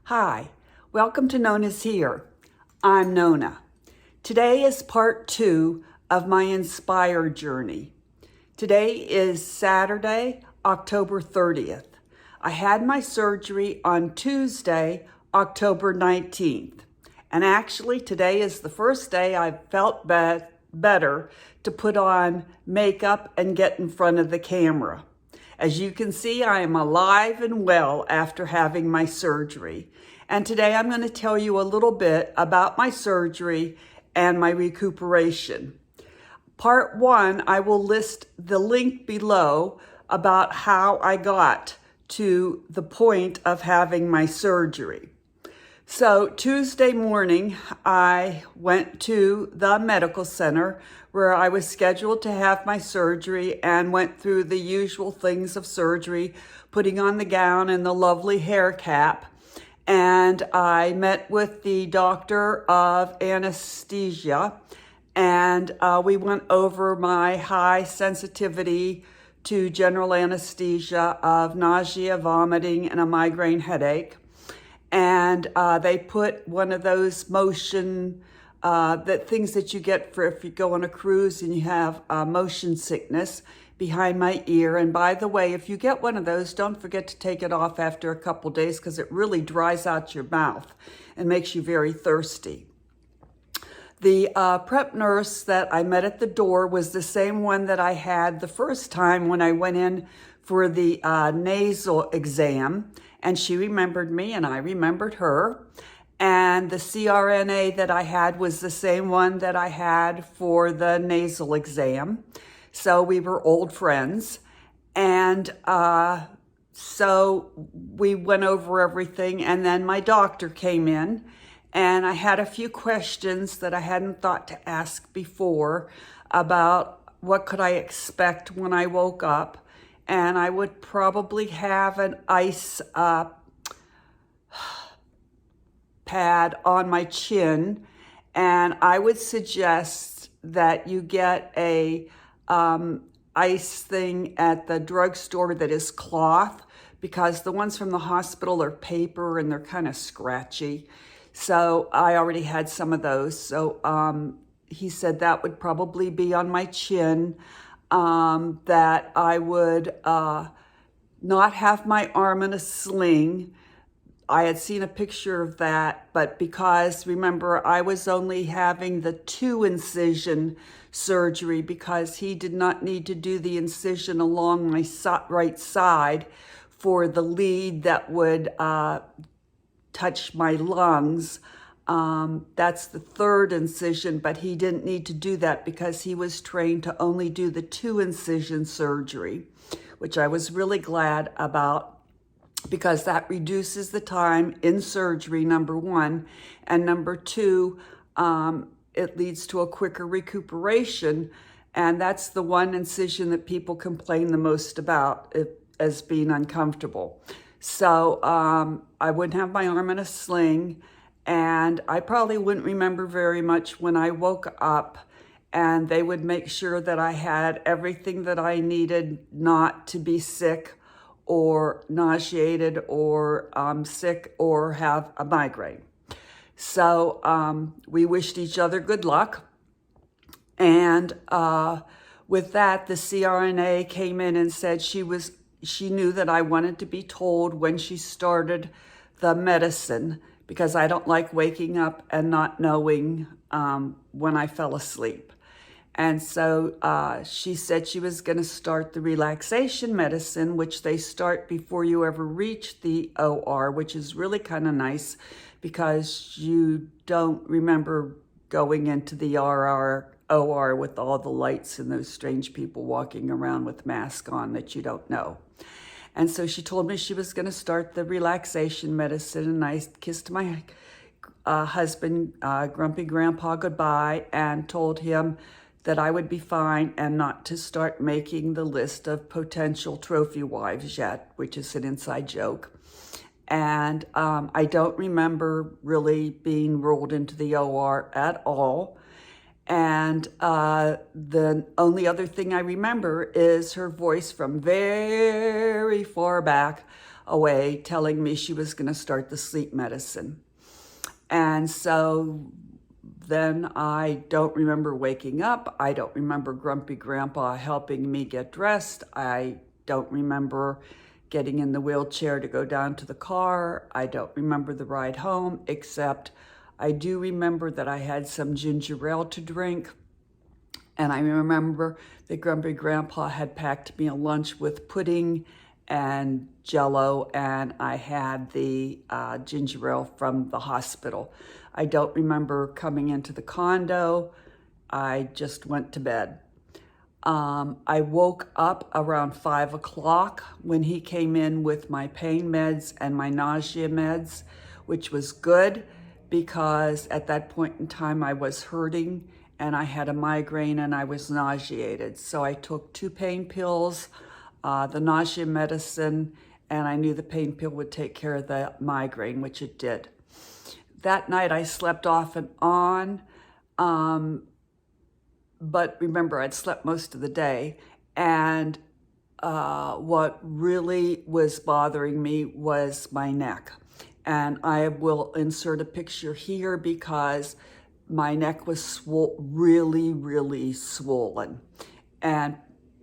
Hi, welcome to Nona's Here. I'm Nona. Today is part 2 of my Inspire journey. Today is Saturday, October 30th. I had my surgery on Tuesday, October 19th. And actually today is the first day I've felt better to put on makeup and get in front of the camera. As you can see, I am alive and well after having my surgery. And today I'm going to tell you a little bit about my surgery and my recuperation. Part 1, I will list the link below about how I got to the point of having my surgery. So Tuesday morning, I went to the medical center where I was scheduled to have my surgery and went through the usual things of surgery, putting on the gown and the lovely hair cap. And I met with the doctor of anesthesia, and we went over my high sensitivity to general anesthesia of nausea, vomiting, and a migraine headache. And they put one of those motion, things that you get for if you go on a cruise and you have motion sickness behind my ear. And by the way, if you get one of those, don't forget to take it off after a couple days because it really dries out your mouth and makes you very thirsty. The prep nurse that I met at the door was the same one that I had the first time when I went in for the nasal exam. And she remembered me and I remembered her. And the CRNA that I had was the same one that I had for the nasal exam. So we were old friends. And so we went over everything. And then my doctor came in. And I had a few questions that I hadn't thought to ask before about what could I expect when I woke up. And I would probably have an ice pad on my chin. And I would suggest that you get a ice thing at the drugstore that is cloth, because the ones from the hospital are paper and they're kind of scratchy. So I already had some of those. So he said that would probably be on my chin. That I would not have my arm in a sling. I had seen a picture of that, but because, remember, I was only having the 2-incision surgery because he did not need to do the incision along my right side for the lead that would touch my lungs. That's the 3rd incision, but he didn't need to do that because he was trained to only do the 2-incision surgery, which I was really glad about because that reduces the time in surgery, number 1, and number 2, it leads to a quicker recuperation, and that's the one incision that people complain the most about as being uncomfortable. So I wouldn't have my arm in a sling. And I probably wouldn't remember very much when I woke up, and they would make sure that I had everything that I needed not to be sick or nauseated or sick or have a migraine. So we wished each other good luck. And with that, the CRNA came in and said she knew that I wanted to be told when she started the medicine, because I don't like waking up and not knowing when I fell asleep. And so she said she was going to start the relaxation medicine, which they start before you ever reach the OR, which is really kind of nice because you don't remember going into the OR with all the lights and those strange people walking around with masks on that you don't know. And so she told me she was going to start the relaxation medicine, and I kissed my husband, Grumpy Grandpa, goodbye and told him that I would be fine and not to start making the list of potential trophy wives yet, which is an inside joke. And I don't remember really being rolled into the OR at all. And the only other thing I remember is her voice from very far back away, telling me she was going to start the sleep medicine. And so then I don't remember waking up. I don't remember Grumpy Grandpa helping me get dressed. I don't remember getting in the wheelchair to go down to the car. I don't remember the ride home, except I do remember that I had some ginger ale to drink. And I remember that Grumpy Grandpa had packed me a lunch with pudding and Jell-O, and I had the ginger ale from the hospital. I don't remember coming into the condo. I just went to bed. I woke up around 5 o'clock when he came in with my pain meds and my nausea meds, which was good because at that point in time I was hurting and I had a migraine and I was nauseated. So I took 2 pain pills, the nausea medicine, and I knew the pain pill would take care of the migraine, which it did. That night I slept off and on, but remember I'd slept most of the day, and what really was bothering me was my neck. And I will insert a picture here because my neck was really, really swollen. And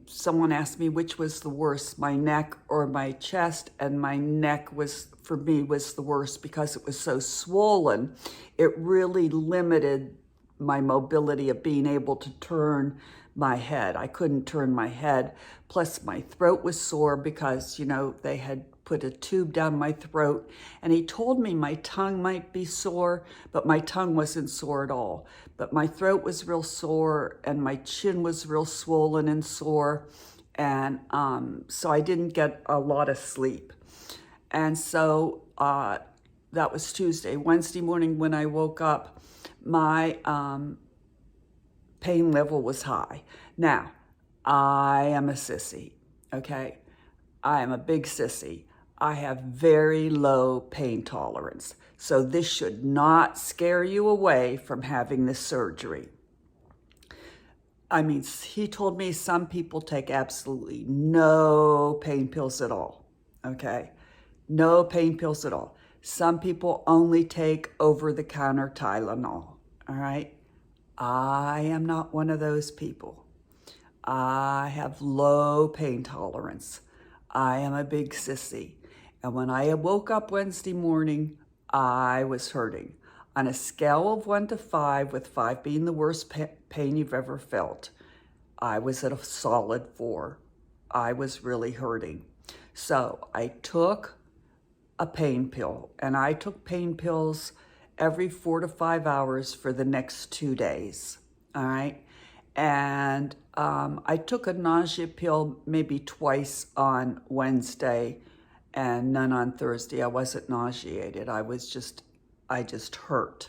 someone asked me which was the worst, my neck or my chest, and my neck was, for me, was the worst because it was so swollen. It really limited my mobility of being able to turn my head. I couldn't turn my head. Plus my throat was sore because, they had put a tube down my throat, and he told me my tongue might be sore, but my tongue wasn't sore at all. But my throat was real sore and my chin was real swollen and sore. And so I didn't get a lot of sleep. And so that was Tuesday. Wednesday morning when I woke up, my pain level was high. Now, I am a sissy, okay? I am a big sissy. I have very low pain tolerance. So this should not scare you away from having this surgery. I mean, he told me some people take absolutely no pain pills at all, okay? No pain pills at all. Some people only take over-the-counter Tylenol, all right? I am not one of those people. I have low pain tolerance. I am a big sissy. And when I woke up Wednesday morning, I was hurting. On a scale of 1 to 5, with 5 being the worst pain you've ever felt, I was at a solid 4. I was really hurting. So I took a pain pill, and I took pain pills every 4 to 5 hours for the next 2 days, all right? And I took a nausea pill maybe twice on Wednesday and none on Thursday. I wasn't nauseated. I just hurt.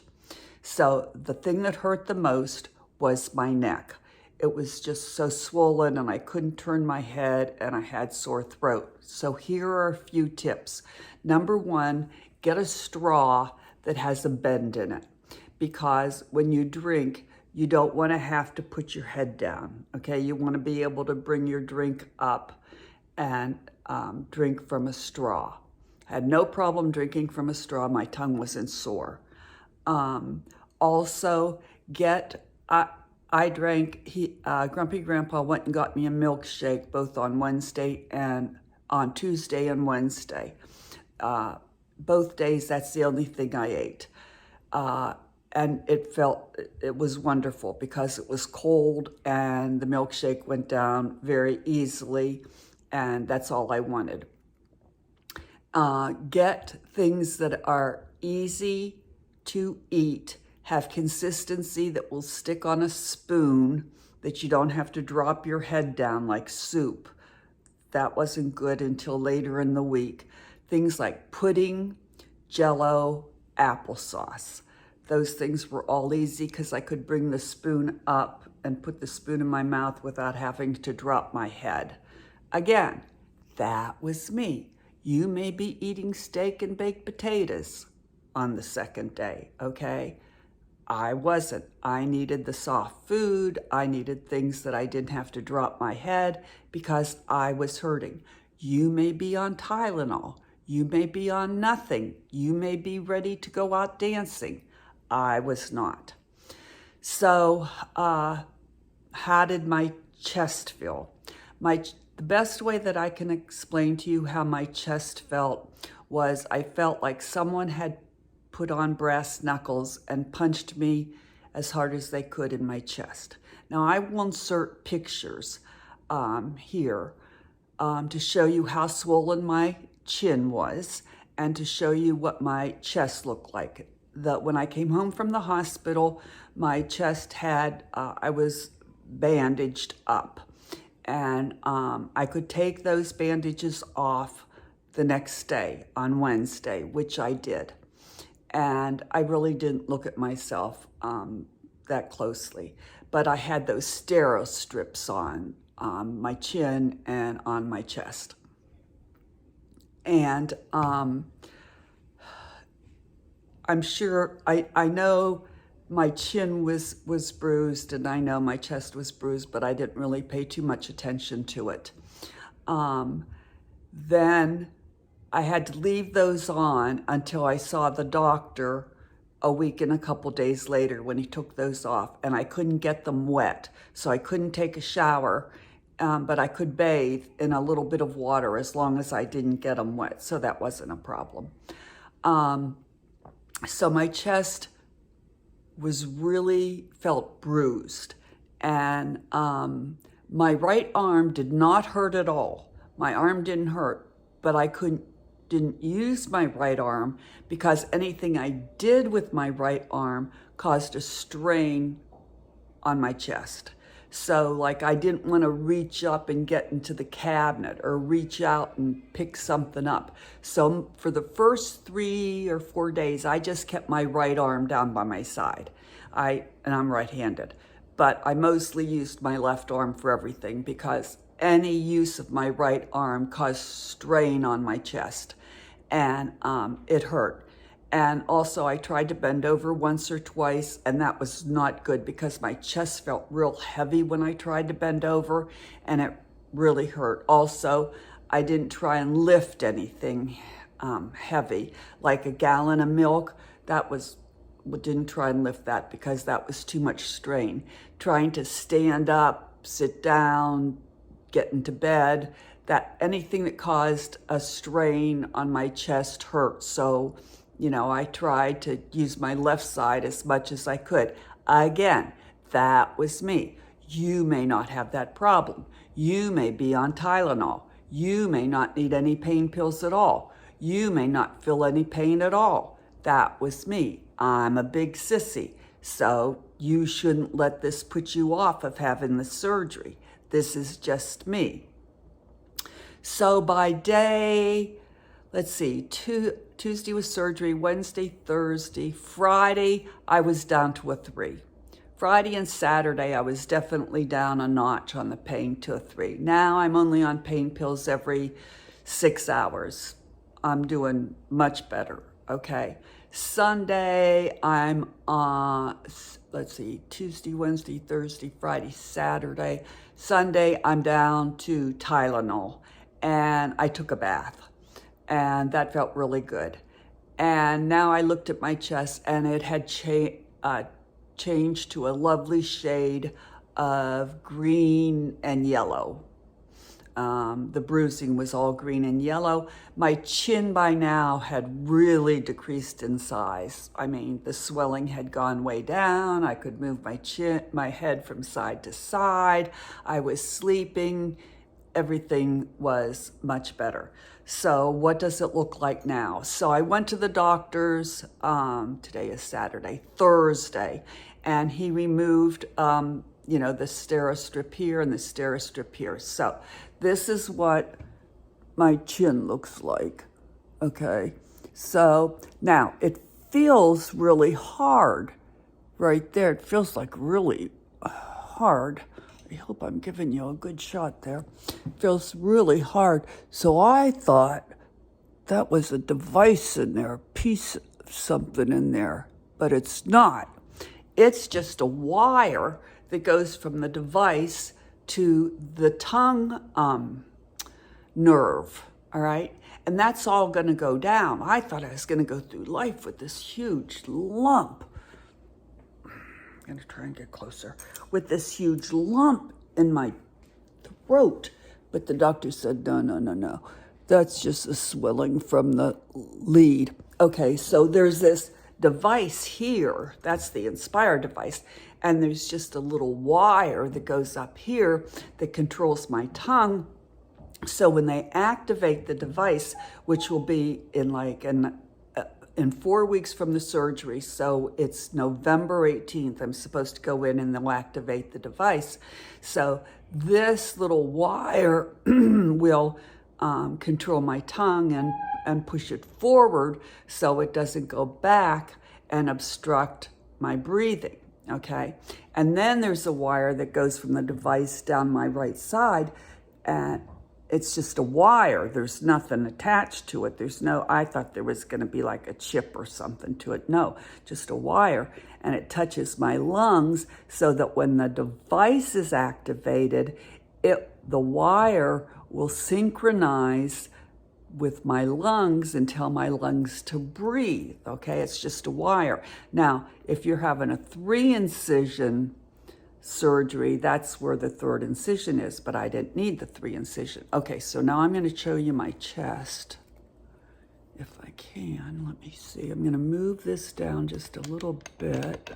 So the thing that hurt the most was my neck. It was just so swollen and I couldn't turn my head and I had sore throat. So here are a few tips. Number 1, get a straw that has a bend in it, because when you drink, you don't want to have to put your head down, okay? You want to be able to bring your drink up and drink from a straw. I had no problem drinking from a straw. My tongue wasn't sore. Also, I drank, Grumpy Grandpa went and got me a milkshake both on Tuesday and Wednesday. Both days, that's the only thing I ate. And it was wonderful because it was cold and the milkshake went down very easily, and that's all I wanted. Get things that are easy to eat, have consistency that will stick on a spoon, that you don't have to drop your head down, like soup. That wasn't good until later in the week. Things like pudding, Jell-O, applesauce. Those things were all easy because I could bring the spoon up and put the spoon in my mouth without having to drop my head. Again, that was me. You may be eating steak and baked potatoes on the second day, okay? I wasn't. I needed the soft food. I needed things that I didn't have to drop my head because I was hurting. You may be on Tylenol. You may be on nothing. You may be ready to go out dancing. I was not. So, how did my chest feel? The best way that I can explain to you how my chest felt was I felt like someone had put on brass knuckles and punched me as hard as they could in my chest. Now, I will insert pictures here to show you how swollen my chin was and to show you what my chest looked like. When I came home from the hospital, my chest had, I was bandaged up. And I could take those bandages off the next day on Wednesday, which I did. And I really didn't look at myself that closely. But I had those stero strips on my chin and on my chest. And I'm sure, I know my chin was bruised and I know my chest was bruised, but I didn't really pay too much attention to it. Then I had to leave those on until I saw the doctor a week and a couple days later when he took those off, and I couldn't get them wet. So I couldn't take a shower, but I could bathe in a little bit of water as long as I didn't get them wet. So that wasn't a problem. So my chest felt bruised, and my right arm did not hurt at all. My arm didn't hurt, but I didn't use my right arm because anything I did with my right arm caused a strain on my chest. So like I didn't want to reach up and get into the cabinet or reach out and pick something up. So for the first 3 or 4 days, I just kept my right arm down by my side. And I'm right-handed, but I mostly used my left arm for everything because any use of my right arm caused strain on my chest, and it hurt. And also I tried to bend over once or twice, and that was not good because my chest felt real heavy when I tried to bend over, and it really hurt. Also, I didn't try and lift anything heavy, like a gallon of milk. Didn't try and lift that because that was too much strain. Trying to stand up, sit down, get into bed, anything that caused a strain on my chest hurt. So, I tried to use my left side as much as I could. Again, that was me. You may not have that problem. You may be on Tylenol. You may not need any pain pills at all. You may not feel any pain at all. That was me. I'm a big sissy. So you shouldn't let this put you off of having the surgery. This is just me. So by day, let's see, Tuesday was surgery, Wednesday, Thursday, Friday, I was down to a 3. Friday and Saturday, I was definitely down a notch on the pain to a 3. Now I'm only on pain pills every 6 hours. I'm doing much better, okay? Sunday, I'm on, Tuesday, Wednesday, Thursday, Friday, Saturday. Sunday, I'm down to Tylenol, and I took a bath, and that felt really good. And now I looked at my chest, and it had changed to a lovely shade of green and yellow. The bruising was all green and yellow. My chin by now had really decreased in size. I mean, the swelling had gone way down. I could move my head from side to side. I was sleeping. Everything was much better. So what does it look like now? So I went to the doctor's, today is Saturday, Thursday, and he removed, the stero strip here and the stero strip here. So this is what my chin looks like, okay? So now it feels really hard right there. It feels like really hard. I hope I'm giving you a good shot there. It feels really hard. So I thought that was a device in there, a piece of something in there, but it's not. It's just a wire that goes from the device to the tongue nerve, all right? and that's all going to go down. I thought I was going to go through life with this huge lump. I'm going to try and get closer. With this huge lump in my throat. But the doctor said, no. That's just a swelling from the lead. Okay, so there's this device here. That's the Inspire device. And there's just a little wire that goes up here that controls my tongue. So when they activate the device, which will be in 4 weeks from the surgery, so it's November 18th, I'm supposed to go in and they'll activate the device. So this little wire will control my tongue and push it forward so it doesn't go back and obstruct my breathing, okay? And then there's a wire that goes from the device down my right side, and it's just a wire. There's nothing attached to it. I thought there was going to be like a chip or something to it. No, just a wire. And it touches my lungs so that when the device is activated, the wire will synchronize with my lungs and tell my lungs to breathe, okay? It's just a wire. Now, if you're having a 3-incision surgery, that's where the 3rd incision is, but I didn't need the 3 incision. Okay, so now I'm going to show you my chest. If I can, let me see. I'm going to move this down just a little bit.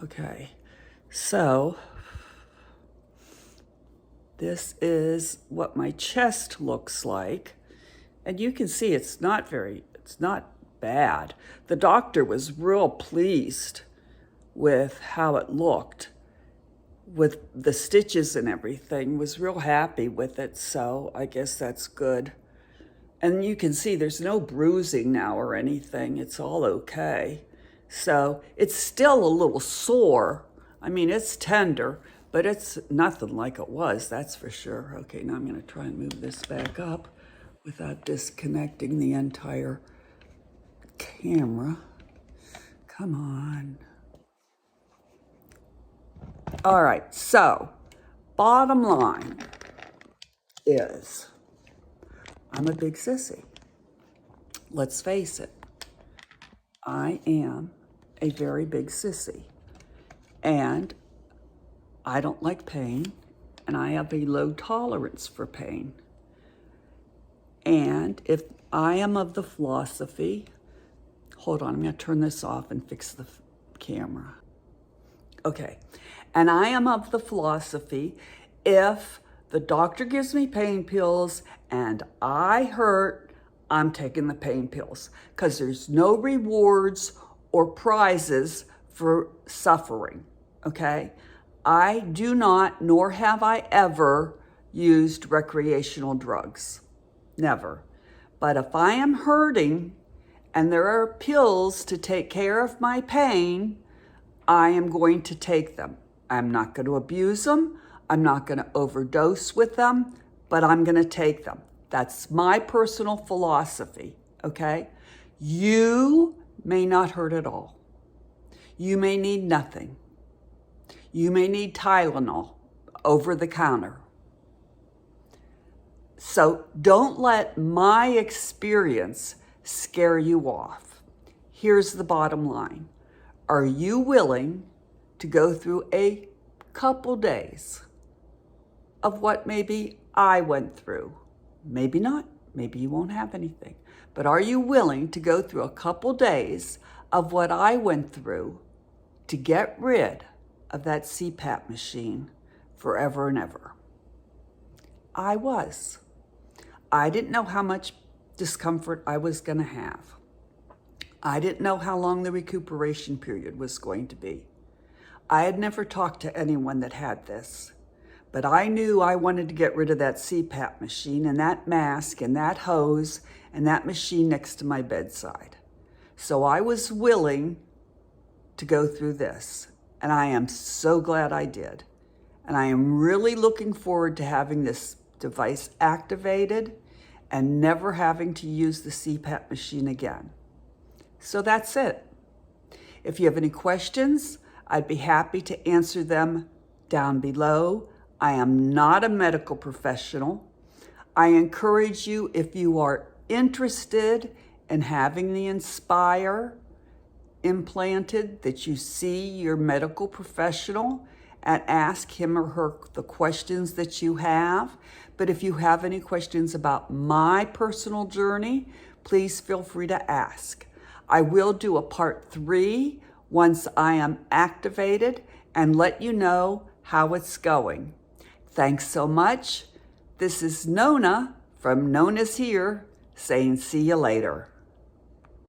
Okay, so this is what my chest looks like. And you can see it's not bad. The doctor was real pleased with how it looked with the stitches and everything, was real happy with it. So I guess that's good. And you can see there's no bruising now or anything. It's all okay. So it's still a little sore. I mean, it's tender, but it's nothing like it was, that's for sure. Okay, now I'm going to try and move this back up without disconnecting the entire camera. Come on. All right, so bottom line is I'm a big sissy. Let's face it. I am a very big sissy. And I don't like pain, and I have a low tolerance for pain. And if I am of the philosophy, hold on, I'm going to turn this off and fix the camera. Okay, and I am of the philosophy, if the doctor gives me pain pills and I hurt, I'm taking the pain pills, because there's no rewards or prizes for suffering, okay? I do not, nor have I ever used recreational drugs. Never. But if I am hurting and there are pills to take care of my pain, I am going to take them. I'm not going to abuse them. I'm not going to overdose with them, but I'm going to take them. That's my personal philosophy, okay? You may not hurt at all. You may need nothing. You may need Tylenol over the counter. So don't let my experience scare you off. Here's the bottom line. Are you willing to go through a couple days of what maybe I went through? Maybe not. Maybe you won't have anything. But are you willing to go through a couple days of what I went through to get rid of that CPAP machine forever and ever? I was. I didn't know how much discomfort I was going to have. I didn't know how long the recuperation period was going to be. I had never talked to anyone that had this, but I knew I wanted to get rid of that CPAP machine and that mask and that hose and that machine next to my bedside. So I was willing to go through this, and I am so glad I did. And I am really looking forward to having this device activated and never having to use the CPAP machine again. So that's it. If you have any questions, I'd be happy to answer them down below. I am not a medical professional. I encourage you, if you are interested in having the Inspire implanted, that you see your medical professional and ask him or her the questions that you have. But if you have any questions about my personal journey, please feel free to ask. I will do a part 3 once I am activated and let you know how it's going. Thanks so much. This is Nona from Nona's Here saying see you later.